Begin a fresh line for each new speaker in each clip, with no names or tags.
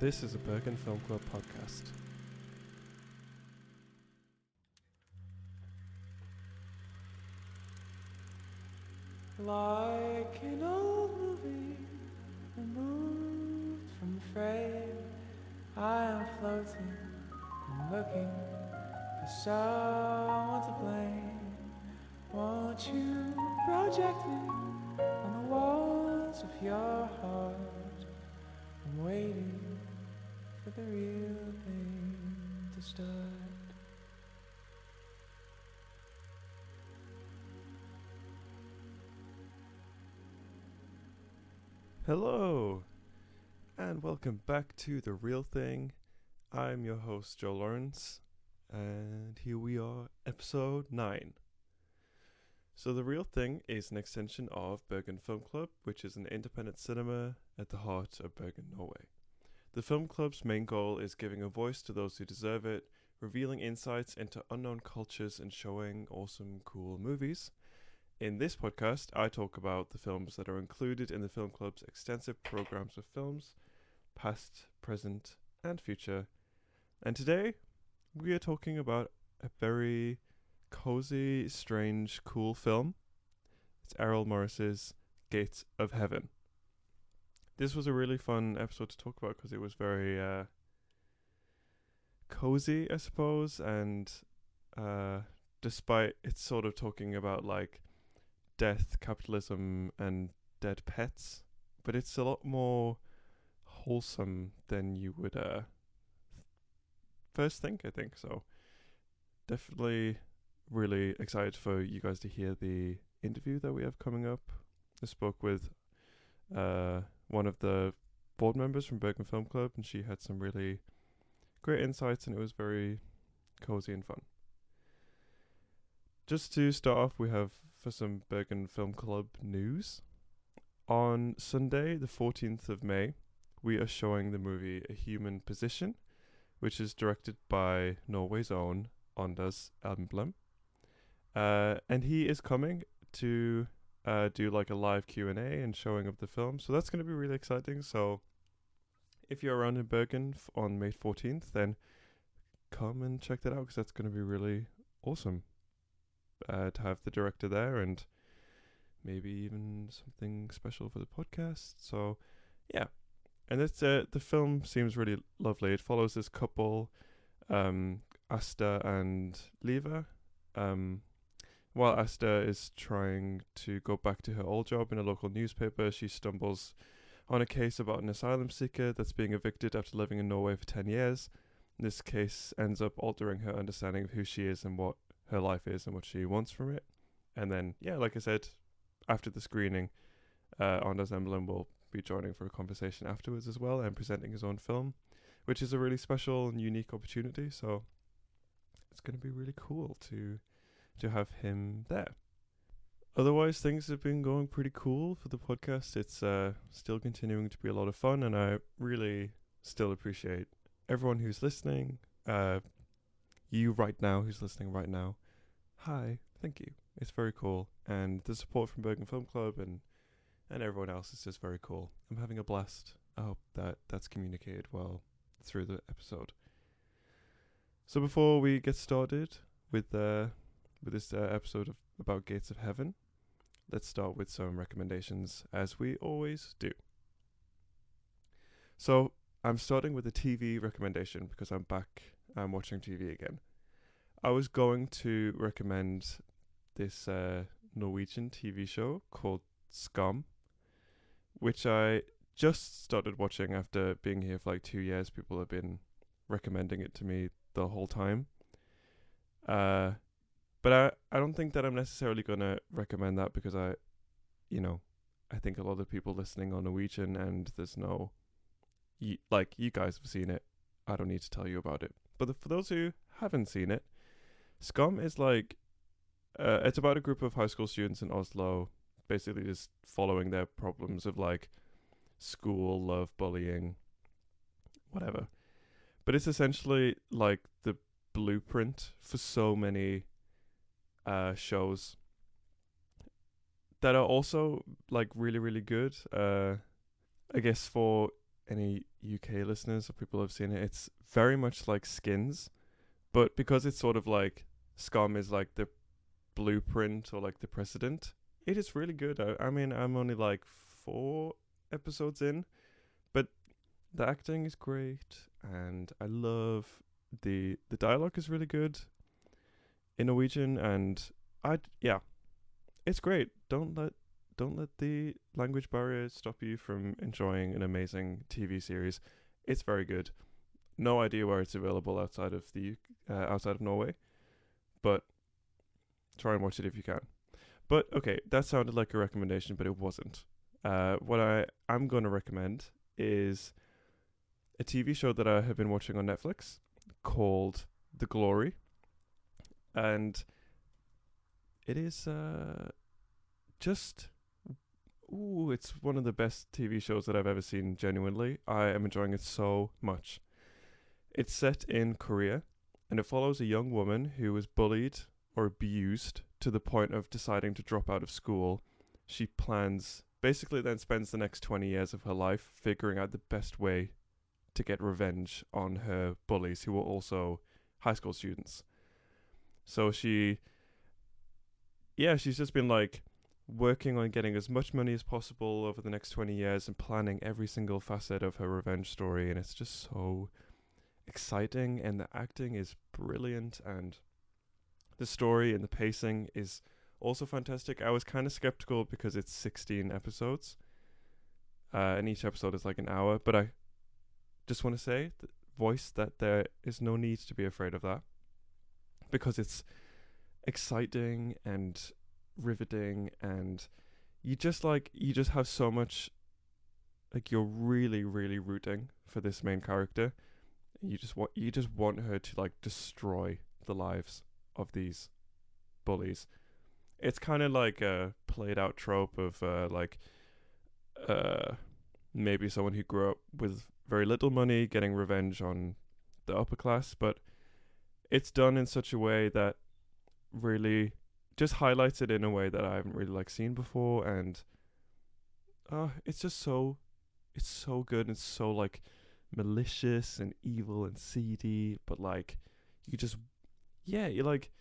This is a Bergen Film Club podcast.
Like an old movie removed from the frame, I am floating and looking for someone to blame. Won't you project me on the walls of your heart? I'm waiting for the real thing to start.
Hello, and welcome back to The Real Thing. I'm your host, Joe Lawrence, and here we are, episode 9. So, The Real Thing is an extension of Bergen Film Club, which is an independent cinema at the heart of Bergen, Norway. The film club's main goal is giving a voice to those who deserve it, revealing insights into unknown cultures, and showing awesome, cool movies. In this podcast, I talk about the films that are included in the film club's extensive programs of films, past, present, and future. And today, we are talking about a very cozy, strange, cool film. It's Errol Morris's Gates of Heaven. This was a really fun episode to talk about because it was very cozy, I suppose, and despite it's sort of talking about like death, capitalism, and dead pets, but it's a lot more wholesome than you would first think, I think. So definitely really excited for you guys to hear the interview that we have coming up. I spoke with one of the board members from Bergen Film Club, and she had some really great insights, and it was very cozy and fun. Just to start off, we have for some Bergen Film Club news. On Sunday, the 14th of May, we are showing the movie A Human Position, which is directed by Norway's own Anders Emblem. And he is coming to do like a live Q&A and showing of the film. So that's going to be really exciting. So if you're around in Bergen on May 14th, then come and check that out because that's going to be really awesome to have the director there and maybe even something special for the podcast. So yeah, and it's the film seems really lovely. It follows this couple, Asta and Leva. While Asta is trying to go back to her old job in a local newspaper, she stumbles on a case about an asylum seeker that's being evicted after living in Norway for 10 years. This case ends up altering her understanding of who she is and what her life is and what she wants from it. And then, yeah, like I said, after the screening, Anders Emblem will be joining for a conversation afterwards as well and presenting his own film, which is a really special and unique opportunity. So it's going to be really cool to have him there. Otherwise, things have been going pretty cool for the podcast. It's still continuing to be a lot of fun, and I really still appreciate everyone who's listening. You right now, who's listening right now. Hi, thank you. It's very cool, and the support from Bergen Film Club and everyone else is just very cool. I'm having a blast. I hope that that's communicated well through the episode. So before we get started with this episode about Gates of Heaven, let's start with some recommendations, as we always do. So I'm starting with a TV recommendation because I'm watching TV again. I was going to recommend this Norwegian TV show called Scum, which I just started watching after being here for like 2 years. People have been recommending it to me the whole time. But I don't think that I'm necessarily going to recommend that because I think a lot of people listening are Norwegian and there's no, you guys have seen it. I don't need to tell you about it. But for those who haven't seen it, Scum is like, it's about a group of high school students in Oslo, basically just following their problems of like school, love, bullying, whatever. But it's essentially like the blueprint for so many shows that are also like really, really good. I guess for any UK listeners or people who have seen it, it's very much like Skins, but because it's sort of like Scum is like the blueprint or like the precedent, it is really good. I mean, I'm only like 4 episodes in, but the acting is great, and I love the dialogue is really good in Norwegian, and yeah, it's great. Don't let the language barrier stop you from enjoying an amazing TV series. It's very good. No idea where it's available outside of Norway, but try and watch it if you can. But okay, that sounded like a recommendation, but it wasn't. What I'm going to recommend is a TV show that I have been watching on Netflix called The Glory, and it is just ooh, it's one of the best TV shows that I've ever seen. Genuinely, I am enjoying it so much. It's set in Korea, and it follows a young woman who was bullied or abused to the point of deciding to drop out of school. She plans, basically, then spends the next 20 years of her life figuring out the best way to get revenge on her bullies, who were also high school students. So she's just been like working on getting as much money as possible over the next 20 years and planning every single facet of her revenge story. And it's just so exciting, and the acting is brilliant, and the story and the pacing is also fantastic. I was kind of skeptical because it's 16 episodes, and each episode is like an hour, but I just want to say, voice that there is no need to be afraid of that, because it's exciting and riveting, and you just have so much, like, you're really really rooting for this main character. You just want her to like destroy the lives of these bullies. It's kind of like a played out trope of uh maybe someone who grew up with very little money getting revenge on the upper class, but it's done in such a way that really just highlights it in a way that I haven't really like seen before. And it's just it's so good. It's so like malicious and evil and seedy, but like you just you like,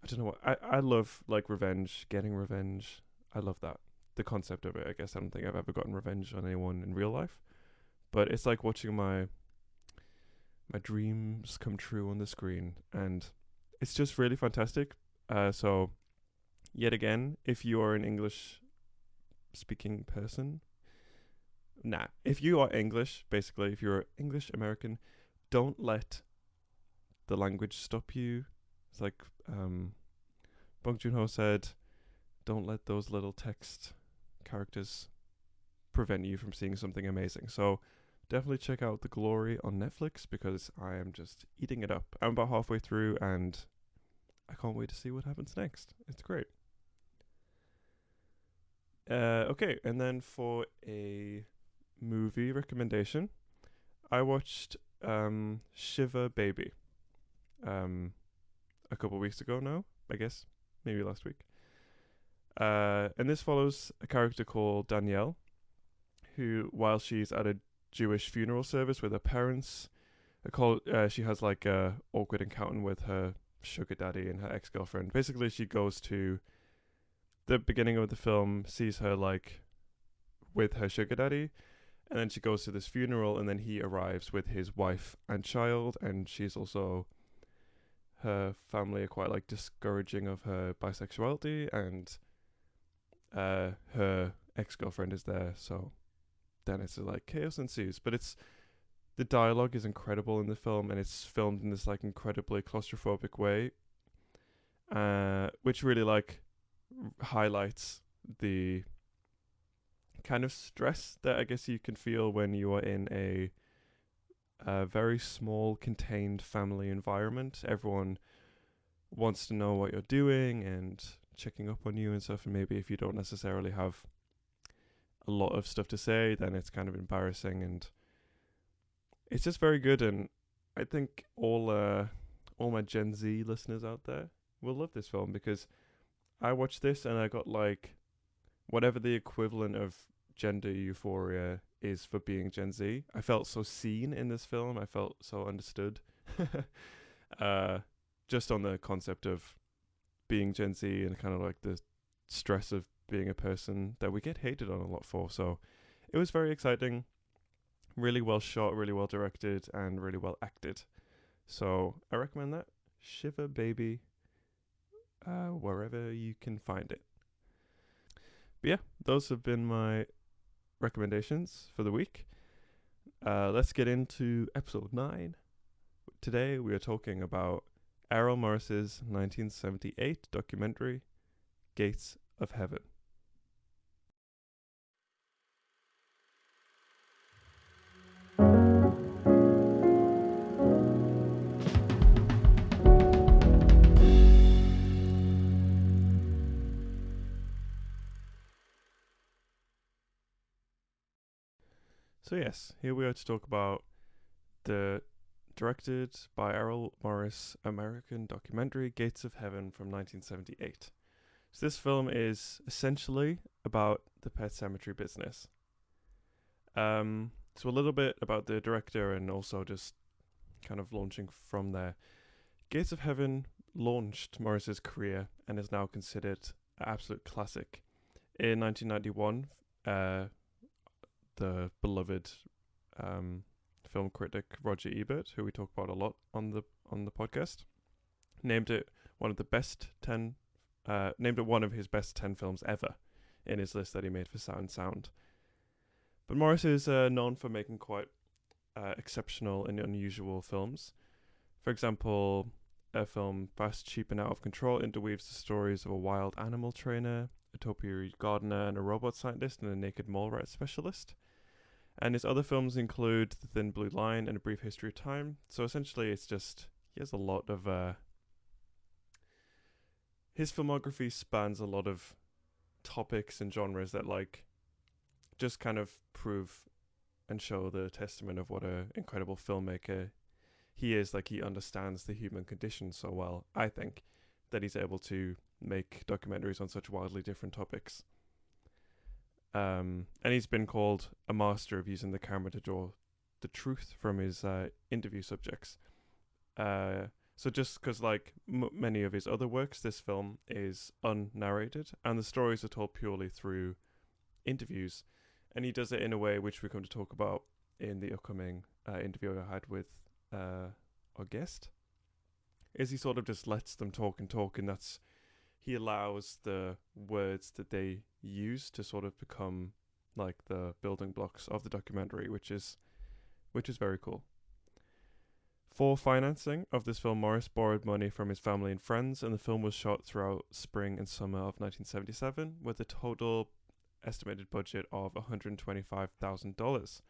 I don't know what, I love like revenge, getting revenge. I love that, the concept of it. I guess I don't think I've ever gotten revenge on anyone in real life, but it's like watching my dreams come true on the screen, and it's just really fantastic. So yet again, if you are an English speaking person, if you are English, basically, if you're English American, don't let the language stop you. It's like Bong Joon Ho said, don't let those little text characters prevent you from seeing something amazing. So definitely check out The Glory on Netflix, because I am just eating it up. I'm about halfway through, and I can't wait to see what happens next. It's great. Okay, and then for a movie recommendation, I watched Shiva Baby a couple weeks ago now, I guess, maybe last week. And this follows a character called Danielle, who, while she's at a Jewish funeral service with her parents, she has like a awkward encounter with her sugar daddy and her ex girlfriend. Basically, she goes to the beginning of the film, sees her like with her sugar daddy, and then she goes to this funeral, and then he arrives with his wife and child, and she's also, her family are quite like discouraging of her bisexuality, and her ex-girlfriend is there, so then it's like chaos ensues. But it's, the dialogue is incredible in the film, and it's filmed in this like incredibly claustrophobic way, which really like highlights the kind of stress that I guess you can feel when you are in a very small, contained family environment. Everyone wants to know what you're doing and checking up on you and stuff. And maybe if you don't necessarily have a lot of stuff to say, then it's kind of embarrassing. And it's just very good. And I think all my Gen Z listeners out there will love this film, because I watched this and I got like whatever the equivalent of gender euphoria is for being Gen Z. I felt so seen in this film. I felt so understood. uh, just on the concept of being Gen Z and kind of like the stress of being a person that we get hated on a lot for. So it was very exciting, really well shot, really well directed, and really well acted. So I recommend that. Shiver Baby, wherever you can find it. But yeah, those have been my recommendations for the week. Let's get into episode 9. Today we are talking about Errol Morris's 1978 documentary, Gates of Heaven. So yes, here we are to talk about the directed by Errol Morris American documentary Gates of Heaven from 1978. So this film is essentially about the Pet Cemetery business. So a little bit about the director and also just kind of launching from there. Gates of Heaven launched Morris's career and is now considered an absolute classic. In 1991, the beloved film critic Roger Ebert, who we talk about a lot on the podcast, named it one of the best 10. Named it one of his best 10 films ever in his list that he made for Sound. But Morris is known for making quite exceptional and unusual films. For example, a film Fast, Cheap and Out of Control interweaves the stories of a wild animal trainer, a topiary gardener, and a robot scientist, and a naked mole rat specialist. And his other films include The Thin Blue Line and A Brief History of Time. So essentially, it's just, he has a lot of his filmography spans a lot of topics and genres that like just kind of prove and show the testament of what an incredible filmmaker he is. Like, he understands the human condition so well, I think, that he's able to make documentaries on such wildly different topics. And he's been called a master of using the camera to draw the truth from his interview subjects. So just because, like many of his other works, this film is unnarrated, and the stories are told purely through interviews. And he does it in a way which we come to talk about in the upcoming interview I had with our guest. Is he sort of just lets them talk, and that's he allows the words that they use to sort of become like the building blocks of the documentary, which is very cool. For financing of this film, Morris borrowed money from his family and friends, and the film was shot throughout spring and summer of 1977 with a total estimated budget of $125,000.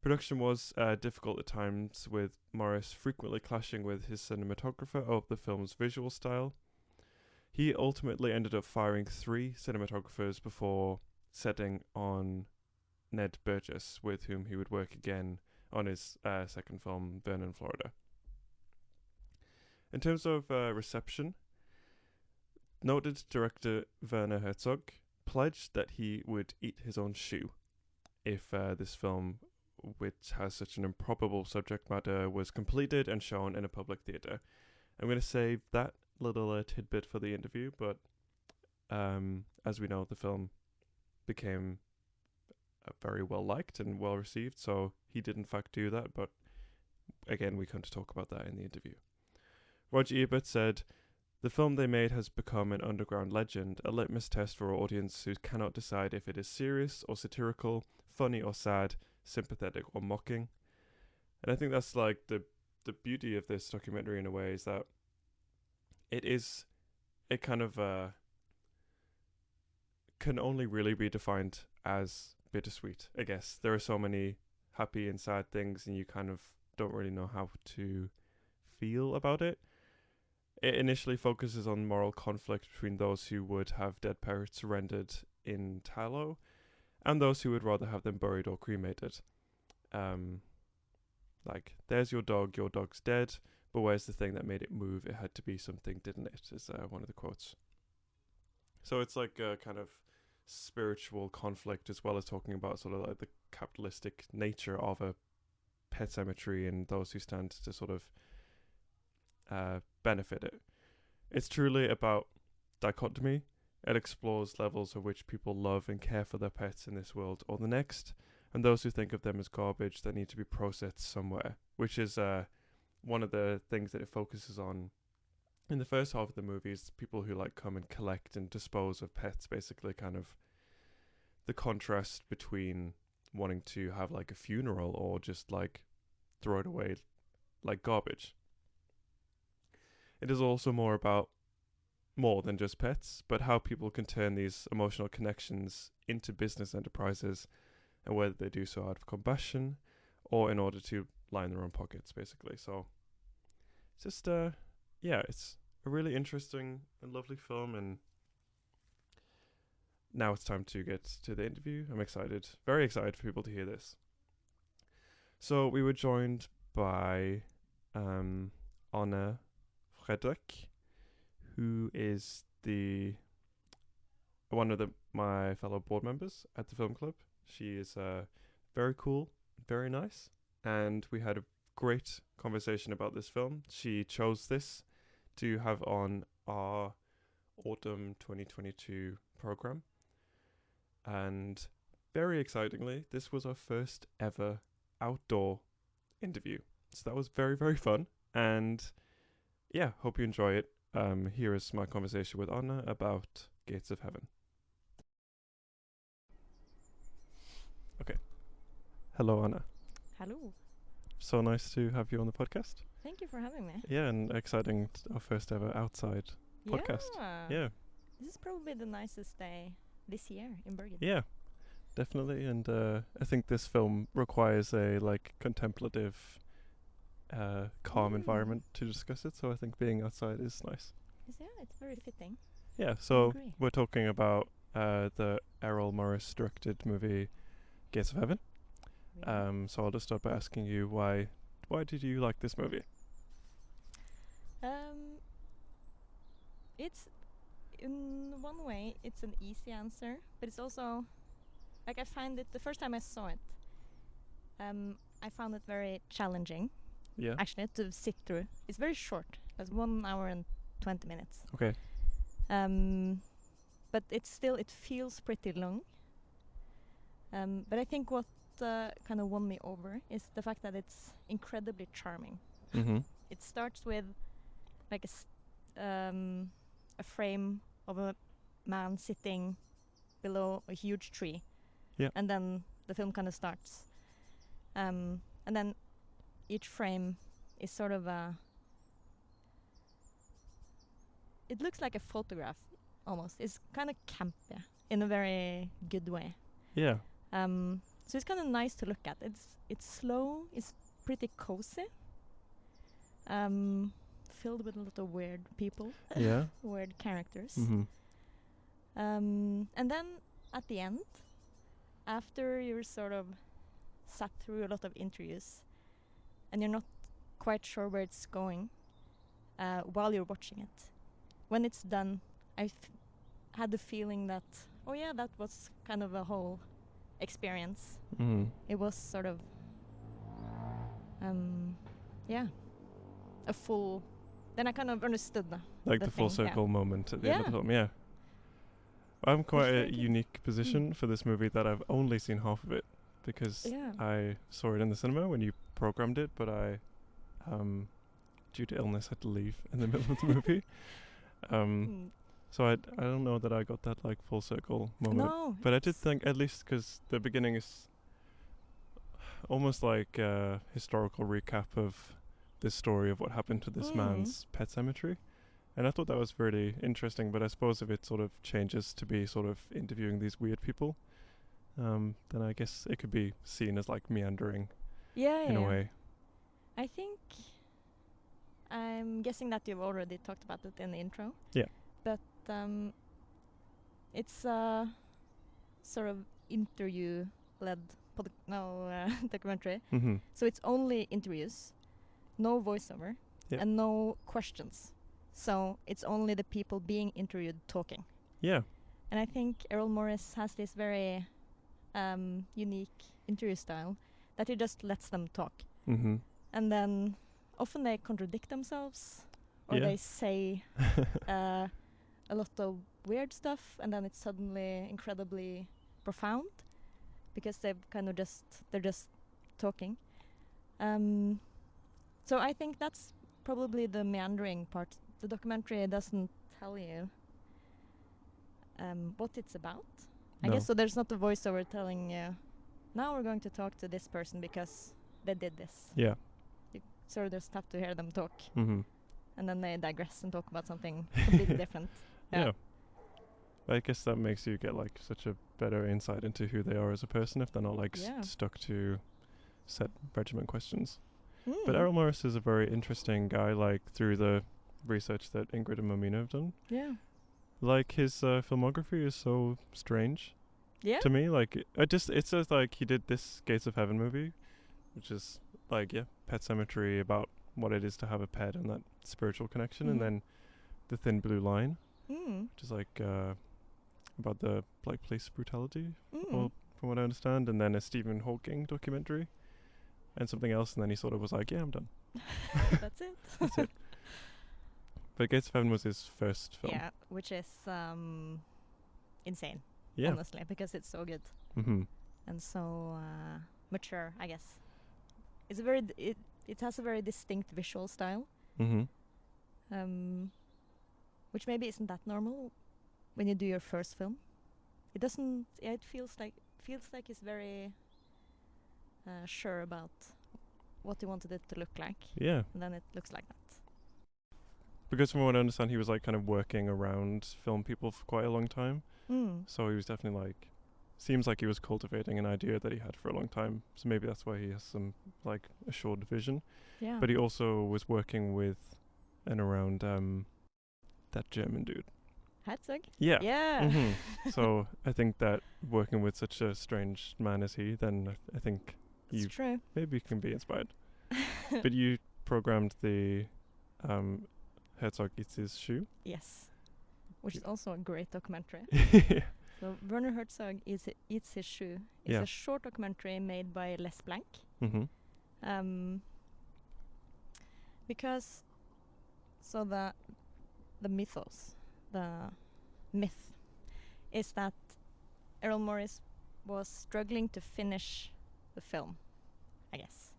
Production was difficult at times, with Morris frequently clashing with his cinematographer of the film's visual style. He ultimately ended up firing 3 cinematographers before setting on Ned Burgess, with whom he would work again on his second film, Vernon, Florida. In terms of reception, noted director Werner Herzog pledged that he would eat his own shoe if this film, which has such an improbable subject matter, was completed and shown in a public theatre. I'm going to save that little tidbit for the interview, but as we know, the film became very well liked and well received, so he did in fact do that, but again, we come to talk about that in the interview. Roger Ebert said, "The film they made has become an underground legend, a litmus test for an audience who cannot decide if it is serious or satirical, funny or sad, sympathetic or mocking." And I think that's like the beauty of this documentary in a way, is that it kind of can only really be defined as bittersweet, I guess. There are so many happy and sad things, and you kind of don't really know how to feel about it. It initially focuses on moral conflict between those who would have dead parrots rendered in tallow and those who would rather have them buried or cremated. Like, there's your dog's dead, but where's the thing that made it move? It had to be something, didn't it? Is one of the quotes. So it's like a kind of spiritual conflict, as well as talking about sort of like the capitalistic nature of a pet cemetery and those who stand to sort of benefit it. It's truly about dichotomy. It explores levels of which people love and care for their pets in this world or the next, and those who think of them as garbage that need to be processed somewhere, which is one of the things that it focuses on in the first half of the movie. Is people who like come and collect and dispose of pets, basically kind of the contrast between wanting to have like a funeral or just like throw it away like garbage. It is also more than just pets, but how people can turn these emotional connections into business enterprises, and whether they do so out of compassion or in order to line their own pockets, basically. So it's just, yeah, it's a really interesting and lovely film. And now it's time to get to the interview. I'm excited, very excited for people to hear this. So we were joined by Anna Fredsvik, who is the one of my fellow board members at the film club. She is very cool, very nice, and we had a great conversation about this film. She chose this to have on our autumn 2022 program, and very excitingly, this was our first ever outdoor interview. So that was very, very fun, and yeah, hope you enjoy it. Here is my conversation with Anna about Gates of Heaven. Okay. Hello, Anna.
Hello.
So nice to have you on the podcast.
Thank you for having me.
Yeah, and exciting, our first ever outside podcast. Yeah.
This is probably the nicest day this year in Bergen.
Yeah, definitely. And I think this film requires a like contemplative, calm environment to discuss it. So I think being outside is nice.
Yeah, it's very fitting.
Yeah. So we're talking about the Errol Morris directed movie Gates of Heaven.
Yeah.
So I'll just start by asking you why did you like this movie?
It's in one way it's an easy answer, but it's also like I find it the first time I saw it. I found it very challenging.
Yeah.
Actually, to sit through. It's very short. It's 1 hour and 20 minutes.
Okay.
But it feels pretty long. But I think what kind of won me over is the fact that it's incredibly charming.
Mm-hmm.
It starts with like a frame of a man sitting below a huge tree.
Yeah.
And then the film kind of starts. And then each frame is sort of it looks like a photograph almost. It's kind of campy in a very good way.
Yeah.
So it's kind of nice to look at. It's slow. It's pretty cozy. Filled with a lot of weird people.
Yeah.
Weird characters.
Mm-hmm.
And then at the end, after you're sort of sat through a lot of interviews, and you're not quite sure where it's going, while you're watching it, when it's done, I had the feeling that, oh yeah, that was kind of a whole experience.
Mm-hmm.
It was sort of, a full. Then I kind of understood
like the full circle moment at the end of the film. Yeah. I'm quite a unique position for this movie that I've only seen half of it because I saw it in the cinema when you programmed it, but I, due to illness, had to leave in the middle of the movie. So I don't know that I got that like full circle moment.
No,
but I did think, at least because the beginning is almost like a historical recap of the story of what happened to this man's pet cemetery. And I thought that was really interesting, but I suppose if it sort of changes to be sort of interviewing these weird people, then I guess it could be seen as like meandering in a way.
I think I'm guessing that you've already talked about it in the intro.
Yeah.
But it's a sort of interview-led documentary.
Mm-hmm.
So it's only interviews, no voiceover, and no questions. So it's only the people being interviewed talking.
Yeah.
And I think Errol Morris has this very unique interview style that he just lets them talk.
Mm-hmm.
And then often they contradict themselves, or
Yeah.
they say a lot of weird stuff, and then it's suddenly incredibly profound because they're just talking. So I think that's probably the meandering part. The documentary doesn't tell you what it's about. I
No.
guess so. There's not a voiceover telling you, now we're going to talk to this person because they did this.
Yeah.
You sort of just have to hear them talk,
Mm-hmm.
and then they digress and talk about something completely different.
Yeah. I guess that makes you get like such a better insight into who they are as a person if they're not like
Yeah.
stuck to set regiment questions.
Mm.
But Errol Morris is a very interesting guy, like through the research that Ingrid and Momina have done.
Yeah.
Like his filmography is so strange
Yeah.
to me. Like it's just like he did this Gates of Heaven movie, which is like Pet Cemetery, about what it is to have a pet and that spiritual connection, and
Mhm.
then The Thin Blue Line,
Mm.
which is like about the like police brutality,
Mm.
from what I understand, and then a Stephen Hawking documentary, and something else, and then he sort of was like, yeah, I'm done.
That's it.
That's it. But Gates of Heaven was his first film.
Yeah, which is insane,
Yeah.
honestly, because it's so good
Mm-hmm.
and so mature, I guess. It's it has a very distinct visual style,
Mm-hmm.
which maybe isn't that normal when you do your first film. It doesn't. Yeah, it feels like it's very sure about what you wanted it to look like,
Yeah.
and then it looks like that.
Because from what I understand, he was like kind of working around film people for quite a long time.
Mm.
So he was definitely like, seems like he was cultivating an idea that he had for a long time. So maybe that's why he has some like assured vision.
Yeah.
But he also was working with and around that German dude.
Herzog?
Yeah.
Yeah.
Mm-hmm. So I think that working with such a strange man as he, then I think
It's
you
true.
maybe can be inspired. But you programmed the Herzog Eats His Shoe.
Yes. Which is also a great documentary.
Yeah.
So Werner Herzog Eats His Shoe. It's
Yeah.
a short documentary made by Les Blanc.
Mm-hmm.
Because so the mythos, the myth, is that Errol Morris was struggling to finish the film, I guess.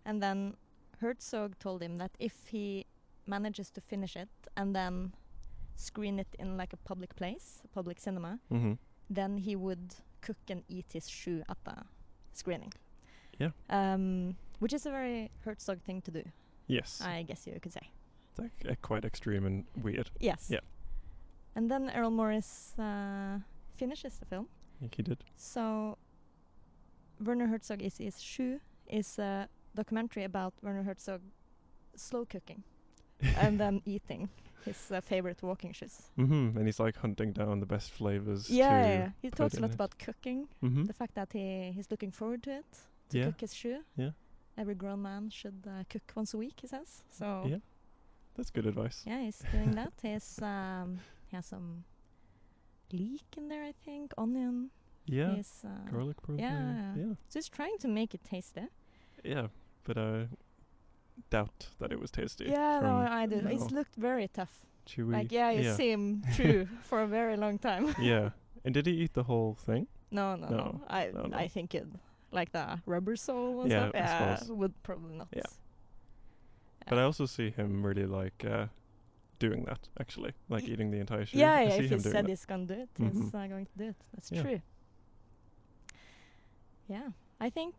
And then Herzog told him that if he manages to finish it and then screen it in like a public place, a public cinema,
Mm-hmm.
then he would cook and eat his shoe at the screening.
Yeah.
Which is a very Herzog thing to do,
Yes.
I guess you could say.
It's like quite extreme and weird.
Yes.
Yeah.
And then Errol Morris finishes the film.
I think he did.
So Werner Herzog Eats His Shoe is a documentary about Werner Herzog slow cooking and then eating his favorite walking shoes.
Mm-hmm. And he's like hunting down the best flavors.
Yeah. He
put
talks a
in
lot
it.
about cooking,
Mm-hmm.
the fact that he's looking forward to it, to
Yeah.
cook his shoe.
Yeah.
Every grown man should cook once a week, he says. So
Yeah. That's good advice.
yeah, he's doing that. He has some leek in there, I think, onion.
Yeah.
He's,
Garlic probably.
yeah.
Yeah.
So he's trying to make it tasty.
Yeah. But I doubt that it was tasty.
Yeah, no,
from
I do.
now.
It's looked very tough.
Chewy.
Like, yeah, you see him chew for a very long time.
Yeah. And did he eat the whole thing?
No.
No. No.
I think it, like the rubber sole and
Yeah,
stuff,
I suppose.
would probably not.
Yeah. But I also see him really like doing that, actually. Like eating the entire shoe.
Yeah,
I
yeah,
see
if
him
he
doing
said
that.
he's gonna do it,
Mhm.
he's going to do it. That's
Yeah.
true. Yeah, I think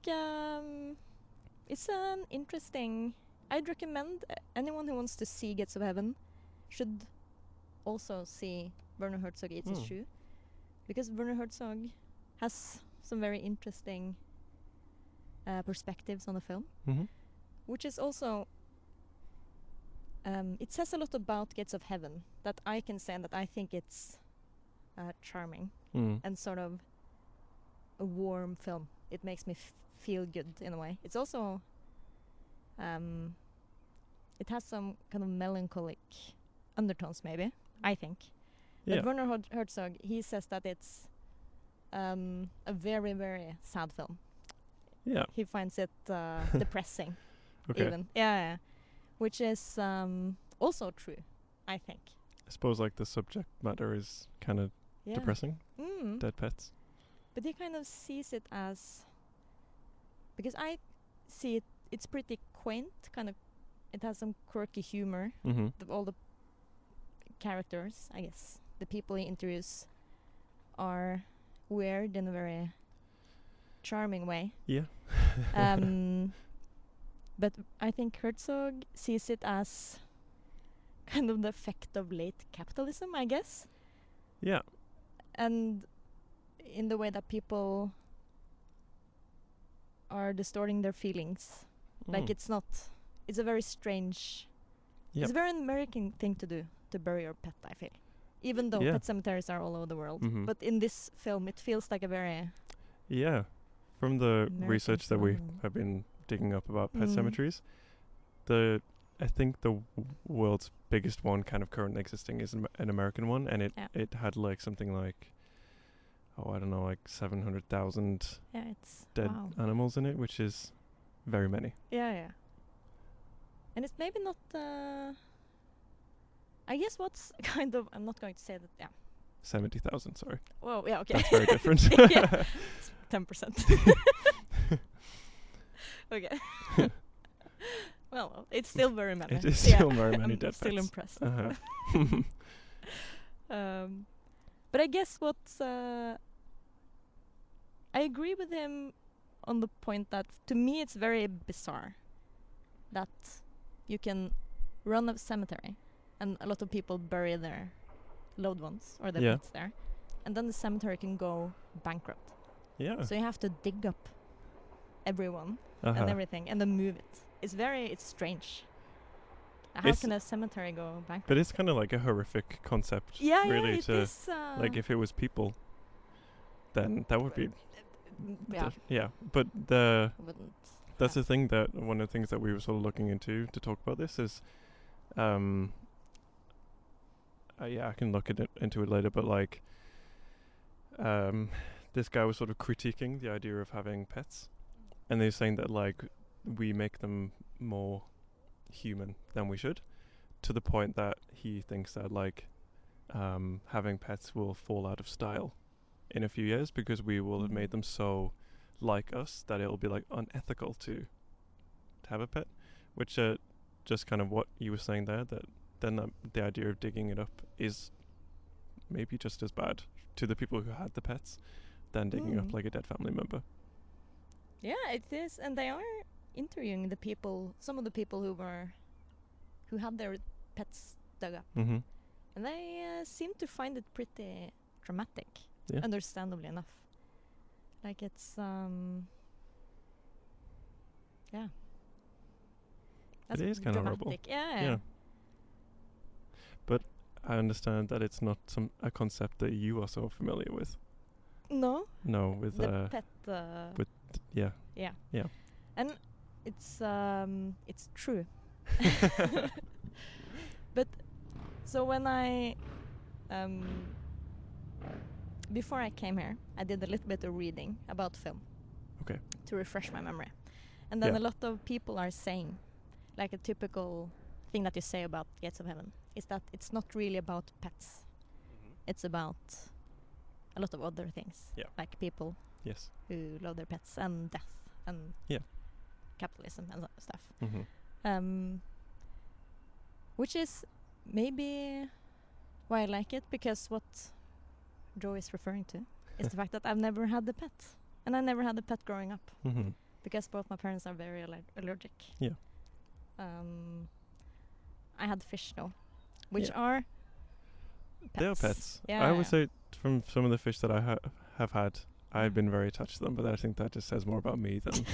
it's an interesting. I'd recommend anyone who wants to see Gates of Heaven should also see Werner Herzog Eats His Shoe, because Werner Herzog has some very interesting perspectives on the film,
Mm-hmm.
which is also. It says a lot about Gates of Heaven that I can say, and that I think it's charming
Mm.
and sort of a warm film. It makes me feel good in a way. It's also it has some kind of melancholic undertones, maybe, I think,
Yeah.
But Werner Herzog, he says that it's a very, very sad film.
Yeah.
He finds it depressing,
Okay.
even. Yeah, which is also true, I think.
I suppose like the subject matter is kind of
Yeah.
depressing.
Mm.
Dead pets.
But he kind of sees it as, because I see it, it's pretty quaint, kind of. It has some quirky humor.
Mm-hmm.
All the characters, I guess, the people he interviews, are weird in a very charming way.
Yeah.
But I think Herzog sees it as kind of the effect of late capitalism, I guess.
Yeah.
And in the way that people are distorting their feelings. Like it's a very strange, it's a very American thing to do, to bury your pet, I feel. Even though pet cemeteries are all over the world.
Mm-hmm.
But in this film, it feels like a very...
Yeah. From the
American
research that we
phenomenon.
have been digging up about pet cemeteries, I think the world's biggest one kind of currently existing is an American one, and it had like something like, I don't know, like 700,000 dead animals in it, which is very many.
Yeah. And it's maybe not... I guess what's kind of... I'm not going to say that... Yeah.
70,000, sorry.
Well, yeah, okay.
That's very different.
Yeah. 10%. Okay. Well, it's still very many.
It is still very many
I'm
dead
still
pets.
impressed.
Uh-huh.
But I guess what's... I agree with him on the point that, to me, it's very bizarre that you can run a cemetery and a lot of people bury their loved ones or their pets there, and then the cemetery can go bankrupt.
Yeah.
So you have to dig up everyone and everything and then move it. It's strange. How can a cemetery go bankrupt?
But it's kind of like a horrific concept.
Yeah,
really,
it is.
Like if it was people, then that would be.
Yeah.
But that's the thing, that one of the things that we were sort of looking into to talk about this is, I can look into it later, but like, this guy was sort of critiquing the idea of having pets, and they're saying that like we make them more human than we should, to the point that he thinks that like having pets will fall out of style in a few years because we will have made them so like us that it'll be like unethical to have a pet, which just kind of what you were saying there, that then the idea of digging it up is maybe just as bad to the people who had the pets than digging up like a dead family member.
Yeah, it is, and they are interviewing the people, some of the people who had their pets dug up, and they seem to find it pretty dramatic, understandably enough. Like it's that's
it is kind of horrible.
Yeah.
But I understand that it's not a concept that you are so familiar with.
No,
with
the pet
with yeah,
and it's true. But so when I before I came here, I did a little bit of reading about film, to refresh my memory, and then a lot of people are saying, like a typical thing that you say about Gates of Heaven is that it's not really about pets. It's about a lot of other things, like people who love their pets and death and capitalism and stuff. Which is maybe why I like it, because what Joe is referring to is the fact that I've never had a pet, and I never had a pet growing up because both my parents are very allergic. I had fish though, which are pets.
They are pets.
Yeah,
I would say from some of the fish that I have had, I've been very touched them, but I think that just says more about me than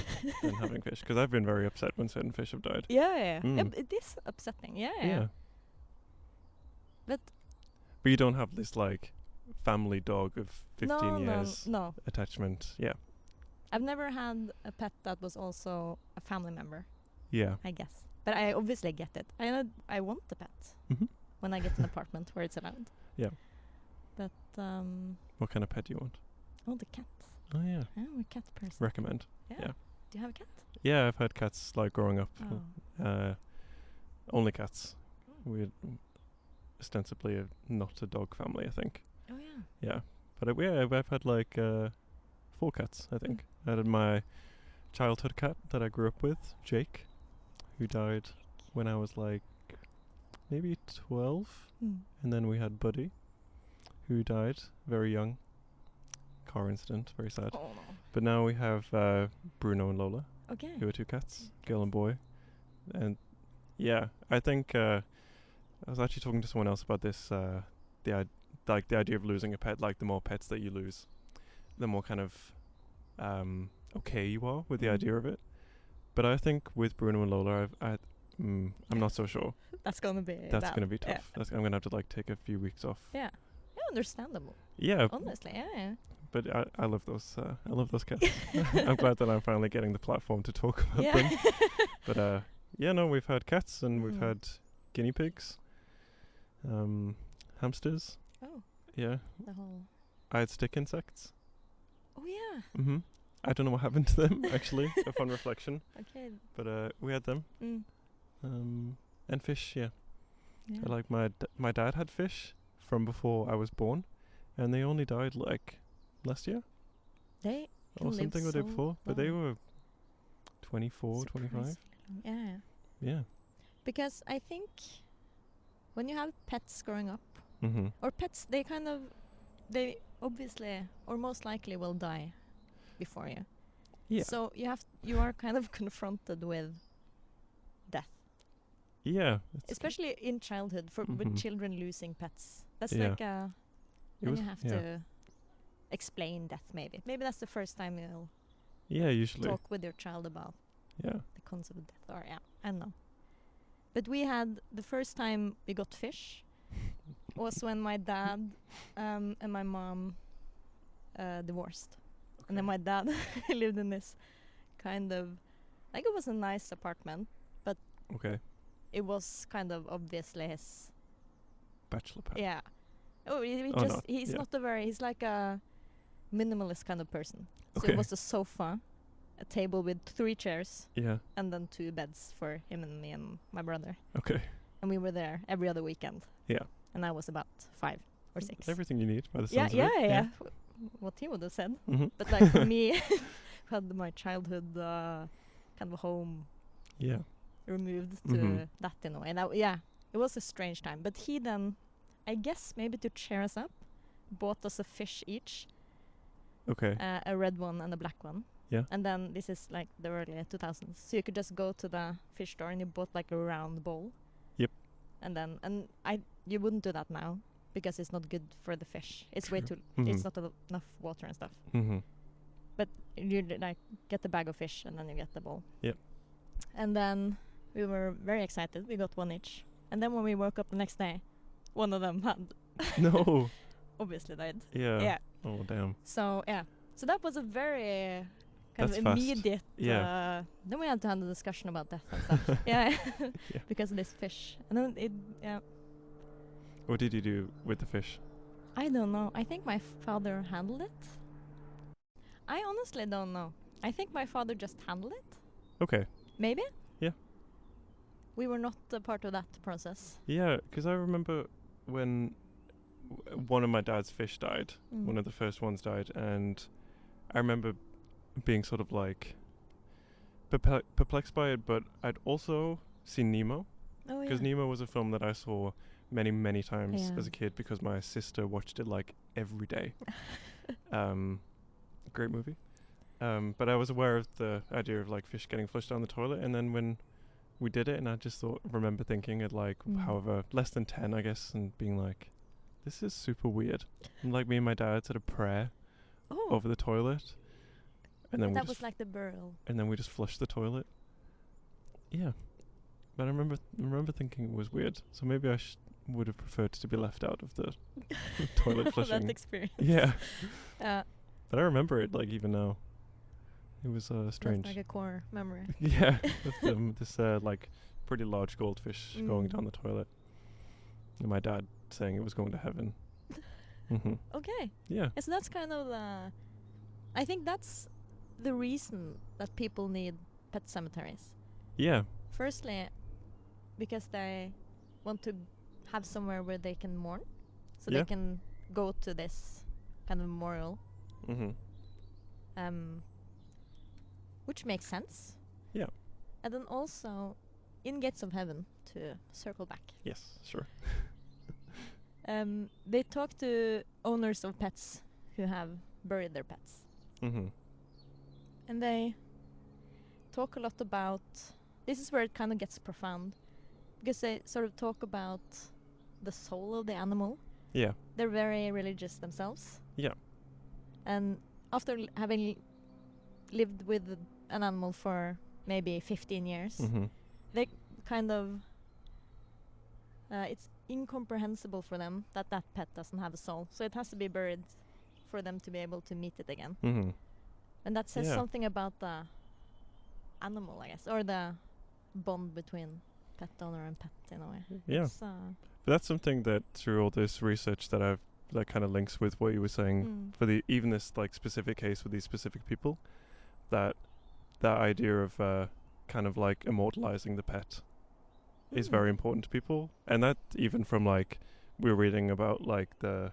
having fish, because I've been very upset when certain fish have died.
Yeah, it is upsetting. Yeah. But
you don't have this like family dog of 15 years
no
attachment. Yeah.
I've never had a pet that was also a family member.
Yeah.
I guess. But I obviously get it. I want the pet when I get an apartment where it's allowed.
Yeah. What kind of pet do you want?
Oh, the cat.
Oh yeah,
I'm a cat person.
recommend.
Yeah.
yeah.
Do you have a cat?
Yeah, I've had cats like growing up.
Oh.
Only cats.
Mm.
We're ostensibly not a dog family, I think.
Oh yeah.
Yeah, but I've had like 4 cats. I think I had my childhood cat that I grew up with, Jake, who died when I was like maybe 12, and then we had Buddy, who died very young. Car incident, very sad.
Oh no.
But now we have Bruno and Lola,
Okay.
who are 2 cats, girl and boy. And yeah, I think I was actually talking to someone else about this. The idea of losing a pet, like the more pets that you lose, the more kind of okay you are with the idea of it. But I think with Bruno and Lola, I'm not so sure.
That's gonna be.
That's gonna be tough. I'm gonna have to like take a few weeks off.
Yeah. Yeah, understandable.
Yeah.
Honestly, yeah.
But I love those. I love those cats. I'm glad that I'm finally getting the platform to talk about them. But yeah, no, we've had cats and we've had guinea pigs, hamsters.
Oh.
Yeah.
The whole.
I had stick insects.
Oh yeah.
I don't know what happened to them actually, upon reflection.
Okay.
But we had them. And fish. Yeah.
Yeah.
Like my dad had fish from before I was born, and they only died like last year
They can
or
live
something, or the day
so
before. But they
long.
were 24, 25.
Surprisingly long. Yeah.
Yeah.
Because I think when you have pets growing up, or pets, they obviously or most likely will die before you.
Yeah.
So you are kind of confronted with death.
Yeah.
Especially in childhood with children losing pets. That's
Yeah.
like then you have to explain death maybe. Maybe that's the first time you'll
usually
talk with your child about
the
concept of death. Or I don't know. But we had the first time we got fish was when my dad and my mom divorced.
Okay.
And then my dad lived in this kind of like it was a nice apartment, but it was kind of obviously his
bachelor pad.
Yeah. Oh, he's not he's like a minimalist kind of person. So it was a sofa, a table with 3 chairs, and then 2 beds for him and me and my brother.
Okay.
And we were there every other weekend.
Yeah.
And I was about 5 or 6.
Everything you need by the sounds of it.
Yeah. What he would have said. But like for me, had my childhood kind of home removed to that in a way. And it was a strange time. But he then, I guess maybe to cheer us up, bought us a fish each.
Okay.
A red one and a black one.
Yeah.
And then this is like the early 2000s. So you could just go to the fish store and you bought like a round bowl.
Yep.
And you wouldn't do that now because it's not good for the fish. It's way too it's not enough water and stuff. But you like get the bag of fish and then you get the bowl.
Yep.
And then we were very excited. We got 1 each. And then when we woke up the next day, one of them had
No.
obviously died.
Yeah. Oh damn.
So so that was a very kind
That's
of
fast.
immediate.
Yeah.
Then we had to have a discussion about death and stuff. Because of this fish. And then
What did you do with the fish?
I don't know. I think my father handled it. I honestly don't know. I think my father just handled it.
Okay.
Maybe.
Yeah.
We were not a part of that process.
Yeah, because I remember when one of my dad's fish died. One of the first ones died, and I remember being sort of like perplexed by it, but I'd also seen Nemo.
Oh,
Because Nemo was a film that I saw many, many times as a kid because my sister watched it like every day. Great movie. But I was aware of the idea of like fish getting flushed down the toilet, and then when we did it, and I just remember thinking at like however less than 10 I guess, and being like, this is super weird. And like me and my dad said a prayer over the toilet, and then
that was like the burial.
And then we just flushed the toilet. Yeah, but I remember thinking it was weird. So maybe I would have preferred to be left out of the toilet flushing.
That experience.
Yeah. But I remember it like even now. It was strange.
That's like a core memory.
Yeah, with this like pretty large goldfish going down the toilet, and my dad saying it was going to heaven. Mhm.
Okay.
Yeah.
So that's kind of I think that's the reason that people need pet cemeteries.
Yeah.
Firstly, because they want to have somewhere where they can mourn, so
Yeah.
they can go to this kind of memorial,
Mhm.
which makes sense.
Yeah.
And then also, in Gates of Heaven, to circle back,
Yes. Sure.
they talk to owners of pets who have buried their pets,
Mhm.
and they talk a lot about. This is where it kind of gets profound, because they sort of talk about the soul of the animal.
Yeah.
They're very religious themselves.
Yeah.
And after having lived with an animal for maybe 15 years,
Mhm.
they kind of it's incomprehensible for them that that pet doesn't have a soul, so it has to be buried for them to be able to meet it again.
Mhm.
And that says
Yeah.
something about the animal, I guess, or the bond between pet owner and pet in a way.
Yeah.
It's,
But that's something that through all this research that I've that kind of links with what you were saying for the even this like specific case with these specific people, that idea of kind of like immortalizing the pet is very important to people, and that even from like we were reading about like the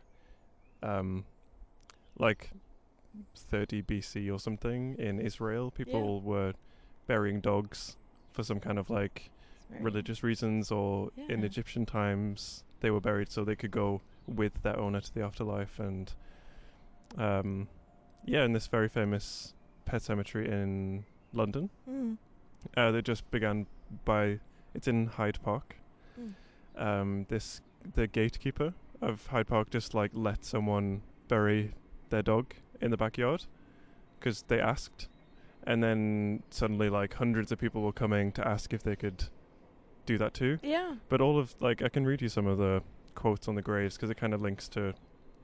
like 30 BC or something in Israel, people were burying dogs for some kind of like religious reasons, or in Egyptian times they were buried so they could go with their owner to the afterlife. And in this very famous pet cemetery in London, they just began by, it's in Hyde Park. The gatekeeper of Hyde Park just like let someone bury their dog in the backyard because they asked, and then suddenly like hundreds of people were coming to ask if they could do that too.
Yeah.
But all of like, I can read you some of the quotes on the graves because it kind of links to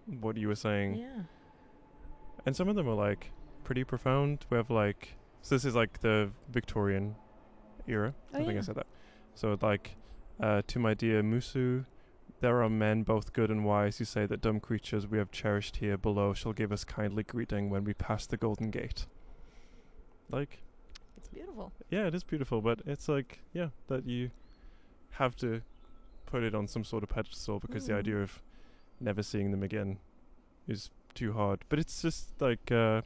what you were saying.
Yeah.
And some of them are like pretty profound. We have like, so this is like the Victorian era. I think I said that. So like, to my dear Musu, there are men both good and wise who say that dumb creatures we have cherished here below shall give us kindly greeting when we pass the golden gate. Like,
it's beautiful.
Yeah, it is beautiful, but it's like, yeah, that you have to put it on some sort of pedestal because the idea of never seeing them again is too hard. But it's just like kind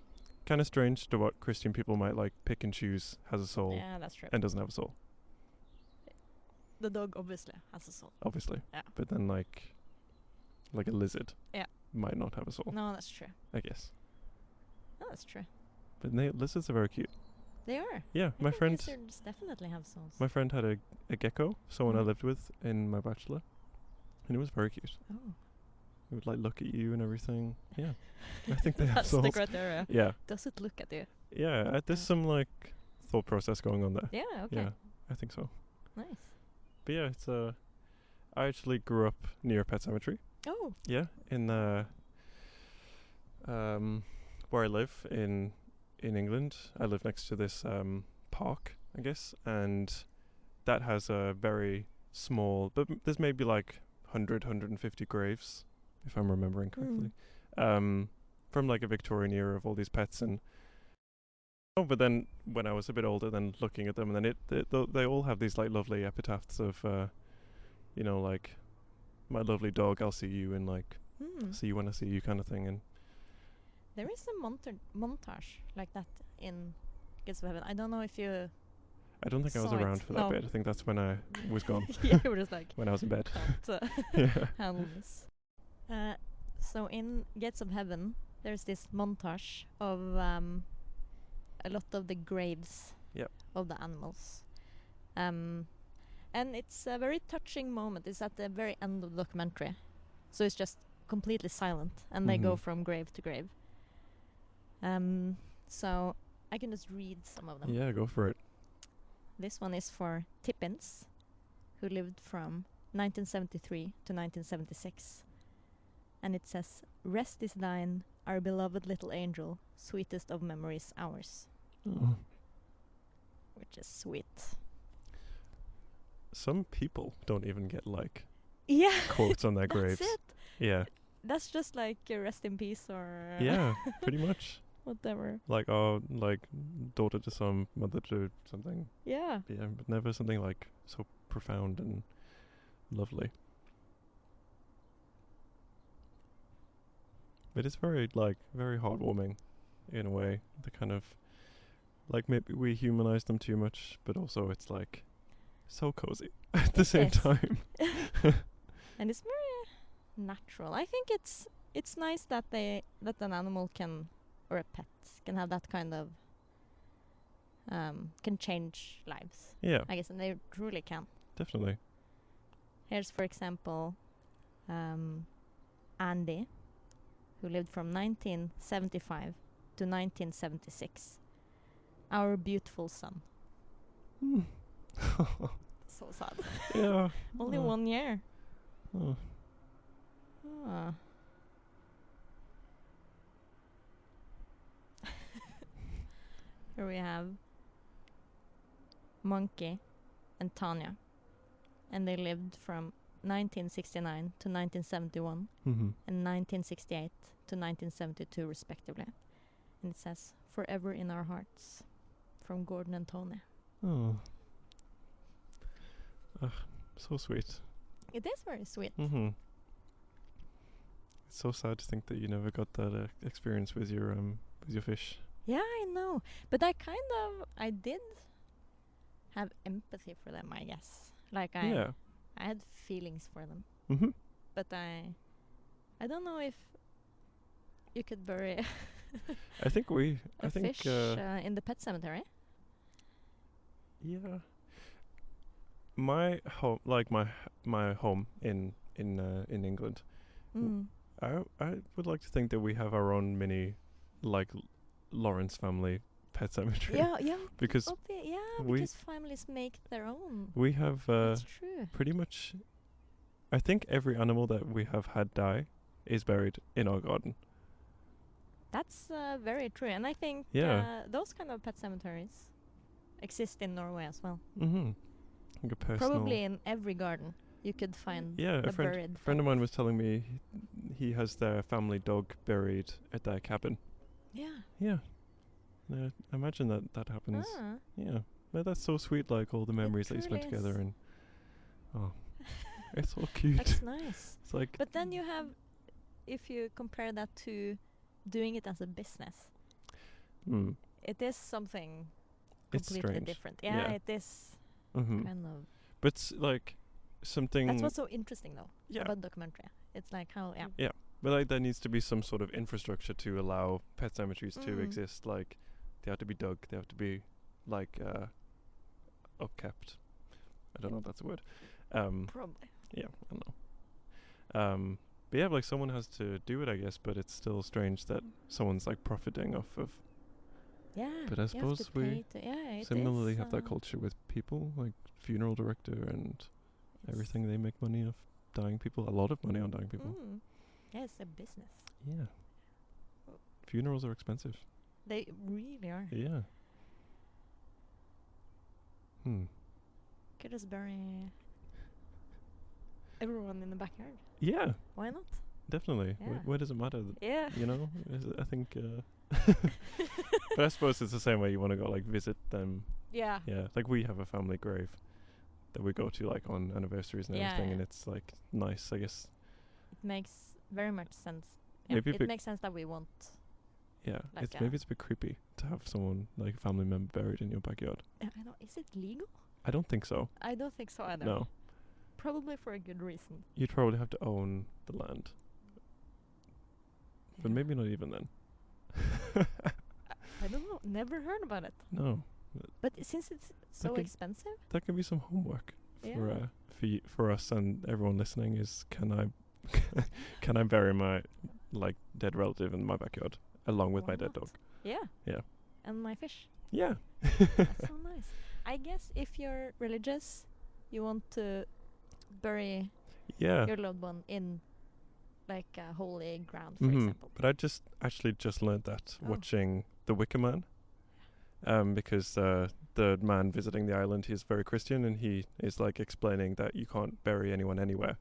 of strange to what Christian people might like pick and choose has a soul.
Yeah, that's true.
And doesn't have a soul.
The dog obviously has a soul.
Obviously.
Yeah.
But then like a lizard.
Yeah.
Might not have a soul.
No, that's true.
I guess.
No, that's true.
But lizards are very cute.
They are.
Yeah,
I
my
think
friend.
lizards definitely have souls.
My friend had a gecko, someone I lived with in my bachelor, and it was very cute.
Oh.
It would like look at you and everything. Yeah, I think they have souls.
That's the criteria.
Yeah.
Does it look at you?
Yeah, there's some like thought process going on there.
Yeah. Okay.
Yeah, I think so.
Nice.
But yeah, it's I actually grew up near a pet cemetery.
Oh.
Yeah, in where I live in England. I live next to this park, I guess, and that has a very small, but there's maybe like 150 graves, if I'm remembering correctly, from like a Victorian era of all these pets. And but then when I was a bit older, then looking at them, and then they all have these like lovely epitaphs of, like, my lovely dog, I'll see you, and like, see you when I see you, kind of thing. And
there is a montage like that in Gates of Heaven. I don't know if you.
I don't think I was around for that bit. I think that's when I was gone.
Yeah, you were just like.
When I was in bed.
Can't handle this. So in Gates of Heaven, there's this montage of a lot of the graves of the animals. And it's a very touching moment. It's at the very end of the documentary. So it's just completely silent, and they go from grave to grave. So I can just read some of them.
Yeah, go for it.
This one is for Tippins, who lived from 1973 to 1976. And it says, "Rest is thine, our beloved little angel, sweetest of memories ours."
Oh.
Which is sweet.
Some people don't even get like
Yeah,
quotes on their graves.
That's it.
Yeah.
That's just like rest in peace or
Yeah, pretty much.
whatever.
Like, like daughter to some, mother to something.
Yeah.
Yeah, but never something like so profound and lovely. But it's very very heartwarming, in a way. The kind of like maybe we humanize them too much, but also it's like so cozy at the
It
same
is.
time.
And it's very natural. I think it's nice that an animal can, or a pet can have that kind of can change lives.
Yeah,
I guess, and they truly can.
definitely.
Here's, for example, Andy, who lived from 1975 to 1976. Our beautiful son.
Hmm.
So sad.
Yeah.
Only 1 year.
Oh.
Ah. Here we have Monkey and Tanya, and they lived from 1969 to 1971
Mm-hmm.
and 1968 to 1972 respectively. And it says, "Forever in our hearts," from Gordon and Tony.
Oh. So sweet.
It is very sweet.
Mm-hmm. It's so sad to think that you never got that experience with your fish.
Yeah, I know. But I did have empathy for them, I guess. Like
Yeah.
I had feelings for them.
Mm-hmm.
But I don't know if you could bury
I think
a fish in the pet cemetery.
Yeah. My home, like my home in England.
Mm.
I would like to think that we have our own mini, like Lawrence family pet cemetery.
Yeah,
because
because families make their own.
we have
That's true.
pretty much. I think every animal that we have had die is buried in our garden.
That's very true, and I think
Yeah.
those kind of pet cemeteries exist in Norway as well.
Mm-hmm. Like a personal.
Probably in every garden you could find
Yeah,
a buried
friend of
dog.
mine was telling me he has their family dog buried at their cabin.
Yeah.
Yeah. Imagine that happens.
Ah.
Yeah. But that's so sweet, like all the memories that you spent
truly
together
is.
and it's so cute.
That's nice.
It's like
But then you have, if you compare that to doing it as a business,
it
it is something
it's
completely
strange.
different. Yeah,
Yeah.
it is
Mm-hmm.
kind of.
But like something.
That's what's so interesting though
Yeah.
about documentary. It's like how
Yeah. But like there needs to be some sort of infrastructure to allow pet cemeteries to
Mm.
exist. Like they have to be dug. They have to be like upkept. I don't know if that's a word.
Probably.
Yeah, I don't know. But yeah, like someone has to do it, I guess. But it's still strange that someone's like profiting off of.
Yeah.
But I
you have
suppose
to
we
pay to, it
similarly
is,
have that culture with people, like funeral director and
it's-
everything. They make money off dying people. A lot of money on dying people.
Mm. Yeah, it's a business.
Yeah. Funerals are expensive.
They really are.
Yeah.
Could just bury everyone in the backyard.
Yeah,
Why not?
definitely.
Yeah.
Why does it matter?
Yeah.
You know, I think. But I suppose it's the same way you want to go like visit them.
Yeah.
Yeah, like we have a family grave that we go to like on anniversaries and
Yeah,
everything,
yeah.
and it's like nice, I guess.
It makes very much sense. Yeah,
Maybe
it makes sense that we want.
Yeah,
Like
it's maybe it's a bit creepy to have someone like a family member buried in your backyard.
I know. Is it legal?
I don't think so.
I don't think so either.
No,
Probably for a good reason.
you'd probably have to own the land, but
Yeah.
maybe not even then.
I don't know. Never heard about it.
No,
But since it's so
could-
expensive,
that can be some homework for
yeah.
for us and everyone listening. Is can I bury my like dead relative in my backyard along with
Why
my dead
not?
dog?
Yeah.
Yeah.
And my fish.
Yeah.
That's so nice. I guess if you're religious, you want to bury
Yeah.
your loved one in like holy ground, for example.
But I just learned that
Oh.
watching The Wicker Man. Because the man visiting the island, he's very Christian, and he is like explaining that you can't bury anyone anywhere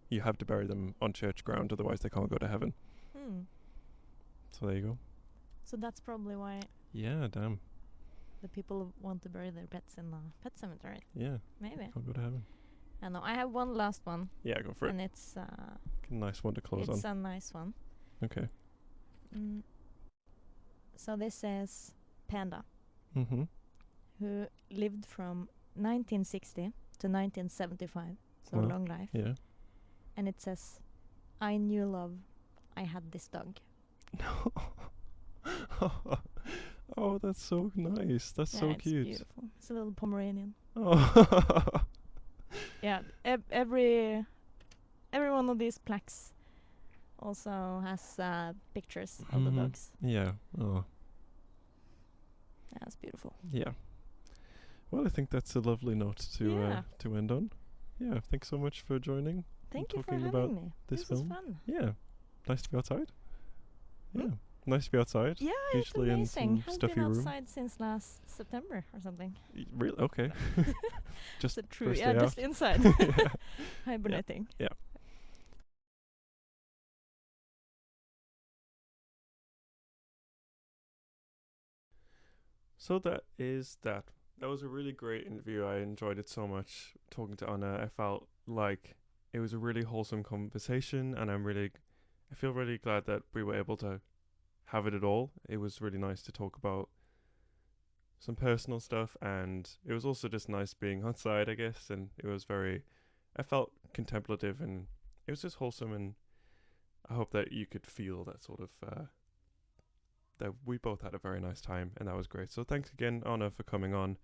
you have to bury them on church ground, otherwise they can't go to heaven.
Hmm.
So there you go.
So that's probably why
Yeah, damn.
the people want to bury their pets in a pet cemetery.
Yeah,
Maybe.
can't go to heaven.
I know. I have one last one,
Yeah, go for it.
and it's
Nice one to close on.
a nice one.
Okay.
So this is Panda,
Mm-hmm.
who lived from 1960 to 1975, so
Wow.
long life.
Yeah.
And it says, "I knew love. I had this dog."
Oh, that's so nice. That's so
it's
cute.
beautiful. It's a little Pomeranian.
Oh.
Yeah, every one of these plaques also has pictures of the dogs.
Yeah. Oh.
That's beautiful.
Yeah. Well, I think that's a lovely note to end on. Yeah. Thanks so much for joining.
Thank you for
talking
having
about
me.
this
was
film.
fun.
Yeah. Nice to be outside.
Hmm?
Yeah. Nice to be outside.
Yeah,
Usually
it's amazing.
in some
Has
stuffy
been
room.
outside since last September or something.
Really? Okay. Just
Is it true?
first
Yeah,
day
just
out.
inside.
Yeah.
Hibernating.
Yeah. So that is that. That was a really great interview. I enjoyed it so much talking to Anna. I felt like it was a really wholesome conversation, and I feel really glad that we were able to have it at all. It was really nice to talk about some personal stuff, and it was also just nice being outside, I guess. And I felt contemplative, and it was just wholesome. And I hope that you could feel that sort of that we both had a very nice time, and that was great. So thanks again, Anna, for coming on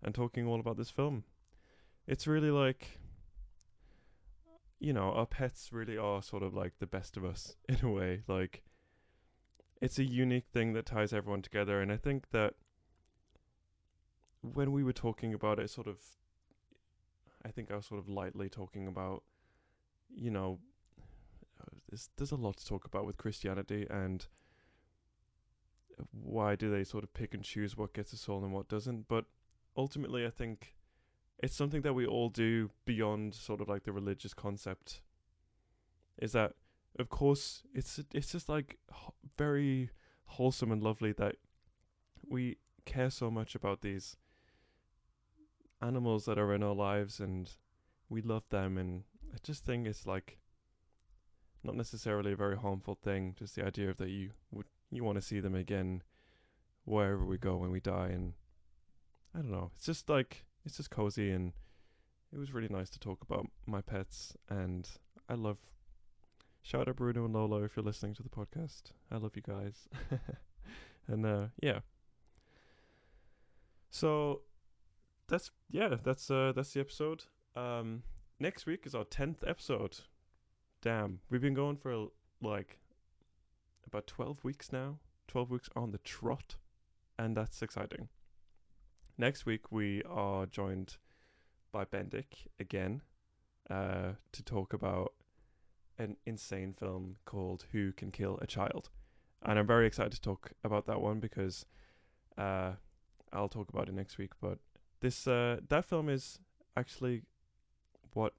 and talking all about this film. It's really like, our pets really are sort of like the best of us in a way. Like, it's a unique thing that ties everyone together, and I think that when we were talking about it, I think I was sort of lightly talking about, you know, there's a lot to talk about with Christianity, and why do they sort of pick and choose what gets a soul and what doesn't. But ultimately, I think it's something that we all do beyond sort of like the religious concept. Is that, of course, it's just like very wholesome and lovely that we care so much about these animals that are in our lives, and we love them, and I just think it's like not necessarily a very harmful thing, just the idea of that you want to see them again wherever we go when we die. And I don't know, it's just cozy, and it was really nice to talk about my pets. And I love, shout out Bruno and Lola if you're listening to the podcast. I love you guys. And yeah, so that's the episode. Next week is our 10th episode. Damn, we've been going for like about 12 weeks now. 12 weeks on the trot, and that's exciting. Next week we are joined by Bendik again to talk about an insane film called Who Can Kill a Child. And I'm very excited to talk about that one because I'll talk about it next week. But that film is actually what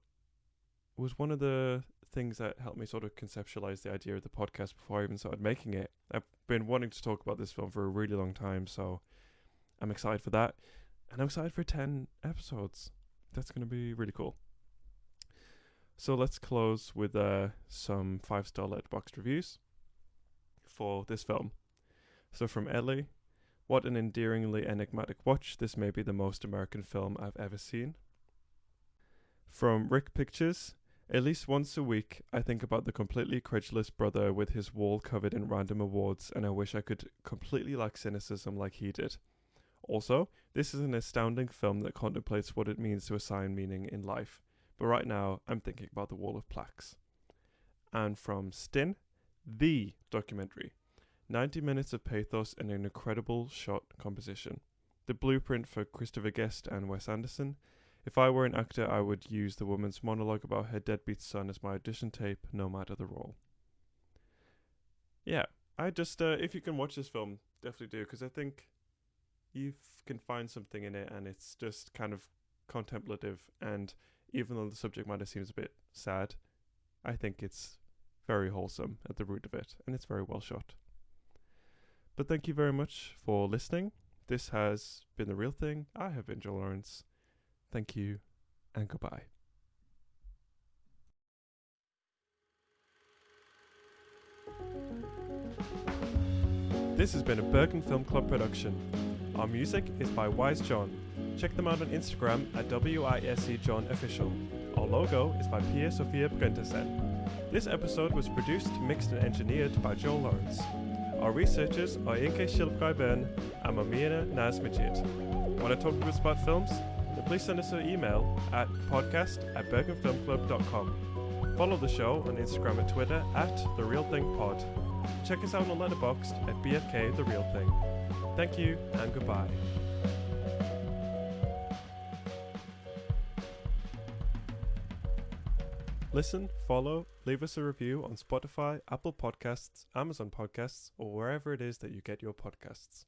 was one of the things that helped me sort of conceptualize the idea of the podcast before I even started making it. I've been wanting to talk about this film for a really long time, so I'm excited for that. And I'm excited for 10 episodes. That's going to be really cool. So let's close with some 5-star Letterboxd reviews for this film. So from Ellie, what an endearingly enigmatic watch. This may be the most American film I've ever seen. From Rick Pictures, at least once a week, I think about the completely credulous brother with his wall covered in random awards, and I wish I could completely lack cynicism like he did. Also, this is an astounding film that contemplates what it means to assign meaning in life. But right now, I'm thinking about the wall of plaques. And from Stin, the documentary. 90 minutes of pathos and an incredible shot composition. The blueprint for Christopher Guest and Wes Anderson. If I were an actor, I would use the woman's monologue about her deadbeat son as my audition tape, no matter the role. Yeah, I just, if you can watch this film, definitely do, because I think you can find something in it, and it's just kind of contemplative. And even though the subject matter seems a bit sad, I think it's very wholesome at the root of it, and it's very well shot. But thank you very much for listening. This has been The Real Thing. I have been Joe Lawrence. Thank you, and goodbye. This has been a Bergen Film Club production. Our music is by Wise John. Check them out on Instagram at WISEJohnOfficial. Our logo is by Pia Sofia Brentersen. This episode was produced, mixed and engineered by Joe Lawrence. Our researchers are Inke Shilpkai-Ben and Mamina Nazmajid. Want to talk to us about films? Then please send us an email at podcast@bergenfilmclub.com. Follow the show on Instagram and Twitter at TheRealThingPod. Check us out on Letterboxd at BFK The Real Thing. Thank you and goodbye. Listen, follow, leave us a review on Spotify, Apple Podcasts, Amazon Podcasts, or wherever it is that you get your podcasts.